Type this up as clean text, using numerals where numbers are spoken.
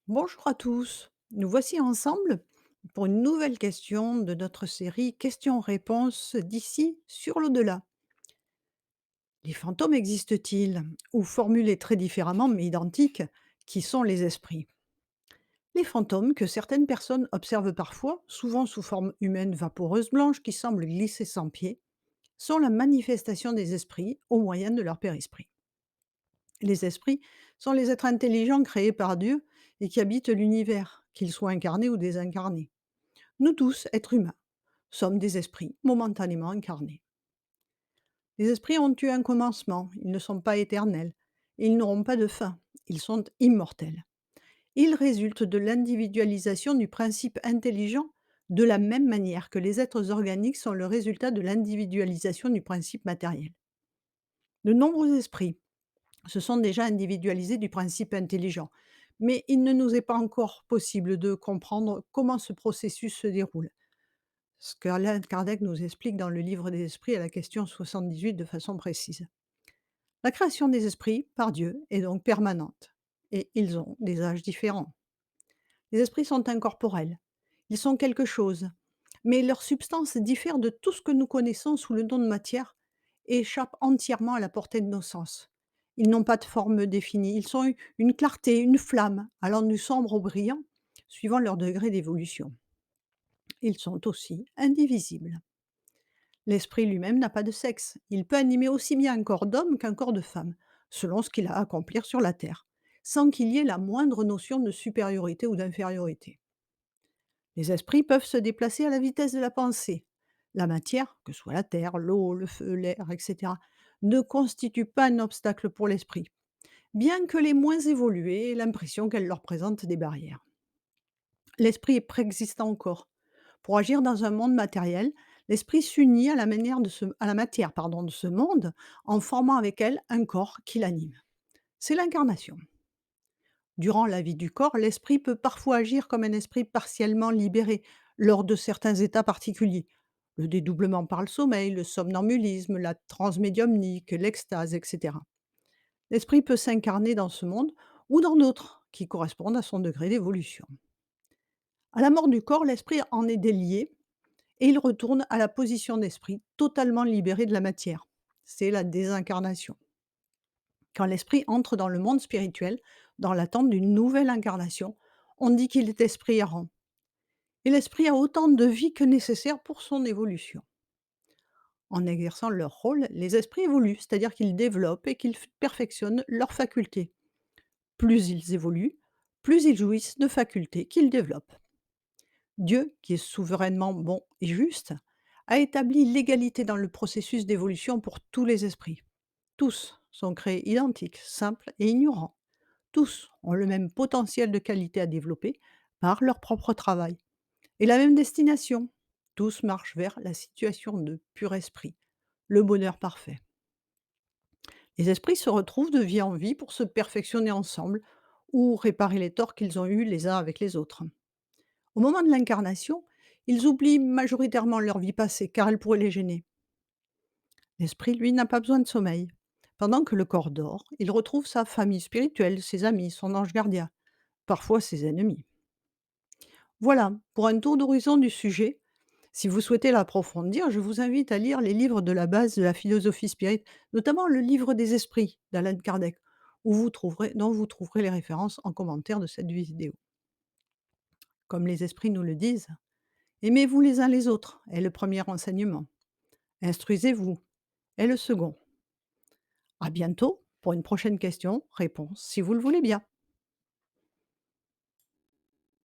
Bonjour à tous. Nous voici ensemble pour une nouvelle question de notre série Questions-réponses d'ici sur l'au-delà. Les fantômes existent-ils? Ou formulés très différemment mais identiques, qui sont les esprits? Les fantômes, que certaines personnes observent parfois, souvent sous forme humaine vaporeuse blanche qui semble glisser sans pied, sont la manifestation des esprits au moyen de leur périsprit. Les esprits sont les êtres intelligents créés par Dieu et qui habitent l'univers, qu'ils soient incarnés ou désincarnés. Nous tous, êtres humains, sommes des esprits momentanément incarnés. Les esprits ont eu un commencement, ils ne sont pas éternels, et ils n'auront pas de fin, ils sont immortels. Ils résultent de l'individualisation du principe intelligent de la même manière que les êtres organiques sont le résultat de l'individualisation du principe matériel. De nombreux esprits se sont déjà individualisés du principe intelligent, mais il ne nous est pas encore possible de comprendre comment ce processus se déroule. Ce qu'Alain Kardec nous explique dans le livre des esprits à la question 78 de façon précise. La création des esprits par Dieu est donc permanente et ils ont des âges différents. Les esprits sont incorporels, ils sont quelque chose, mais leur substance diffère de tout ce que nous connaissons sous le nom de matière et échappe entièrement à la portée de nos sens. Ils n'ont pas de forme définie, ils sont une clarté, une flamme, allant du sombre au brillant, suivant leur degré d'évolution. Ils sont aussi indivisibles. L'esprit lui-même n'a pas de sexe. Il peut animer aussi bien un corps d'homme qu'un corps de femme, selon ce qu'il a à accomplir sur la Terre, sans qu'il y ait la moindre notion de supériorité ou d'infériorité. Les esprits peuvent se déplacer à la vitesse de la pensée. La matière, que ce soit la terre, l'eau, le feu, l'air, etc., ne constitue pas un obstacle pour l'esprit, bien que les moins évolués aient l'impression qu'elle leur présente des barrières. L'esprit est préexistant au corps. Pour agir dans un monde matériel, l'esprit s'unit à la matière de ce monde en formant avec elle un corps qui l'anime. C'est l'incarnation. Durant la vie du corps, l'esprit peut parfois agir comme un esprit partiellement libéré lors de certains états particuliers. Le dédoublement par le sommeil, le somnambulisme, la transe médiumnique, l'extase, etc. L'esprit peut s'incarner dans ce monde ou dans d'autres qui correspondent à son degré d'évolution. À la mort du corps, l'esprit en est délié et il retourne à la position d'esprit totalement libéré de la matière. C'est la désincarnation. Quand l'esprit entre dans le monde spirituel, dans l'attente d'une nouvelle incarnation, on dit qu'il est esprit errant. Et l'esprit a autant de vie que nécessaire pour son évolution. En exerçant leur rôle, les esprits évoluent, c'est-à-dire qu'ils développent et qu'ils perfectionnent leurs facultés. Plus ils évoluent, plus ils jouissent de facultés qu'ils développent. Dieu, qui est souverainement bon et juste, a établi l'égalité dans le processus d'évolution pour tous les esprits. Tous sont créés identiques, simples et ignorants. Tous ont le même potentiel de qualité à développer par leur propre travail et la même destination. Tous marchent vers la situation de pur esprit, le bonheur parfait. Les esprits se retrouvent de vie en vie pour se perfectionner ensemble ou réparer les torts qu'ils ont eus les uns avec les autres. Au moment de l'incarnation, ils oublient majoritairement leur vie passée car elle pourrait les gêner. L'esprit, lui, n'a pas besoin de sommeil. Pendant que le corps dort, il retrouve sa famille spirituelle, ses amis, son ange gardien, parfois ses ennemis. Voilà, pour un tour d'horizon du sujet. Si vous souhaitez l'approfondir, je vous invite à lire les livres de la base de la philosophie spirit, notamment le livre des esprits d'Alan Kardec, dont vous trouverez les références en commentaire de cette vidéo. Comme les esprits nous le disent, aimez-vous les uns les autres est le premier enseignement. Instruisez-vous est le second. À bientôt pour une prochaine question, réponse, si vous le voulez bien.